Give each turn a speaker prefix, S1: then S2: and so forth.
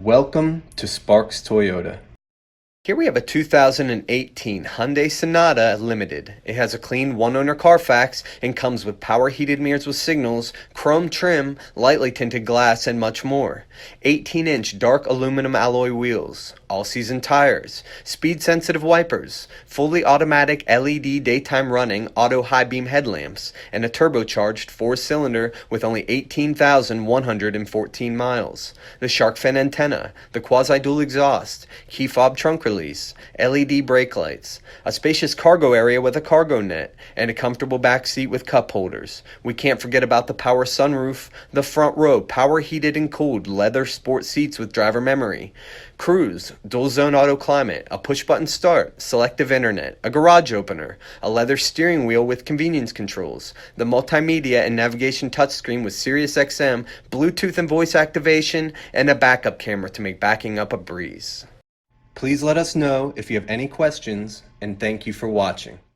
S1: Welcome to Sparks Toyota. Here we have a 2018 Hyundai Sonata Limited. It has a clean one-owner Carfax and comes with power heated mirrors with signals, chrome trim, lightly tinted glass, and much more. 18-inch dark aluminum alloy wheels, all-season tires, speed-sensitive wipers, fully automatic LED daytime running auto high-beam headlamps, and a turbocharged 4-cylinder with only 18,114 miles. The shark fin antenna, the quasi-dual exhaust, key fob trunk release, LED brake lights, a spacious cargo area with a cargo net, and a comfortable back seat with cup holders. We can't forget about the power sunroof, the front row power heated and cooled leather sport seats with driver memory, cruise, dual zone auto climate, a push button start, selective internet, a garage opener, a leather steering wheel with convenience controls, the multimedia and navigation touchscreen with Sirius XM, Bluetooth and voice activation, and a backup camera to make backing up a breeze. Please let us know if you have any questions, and thank you for watching.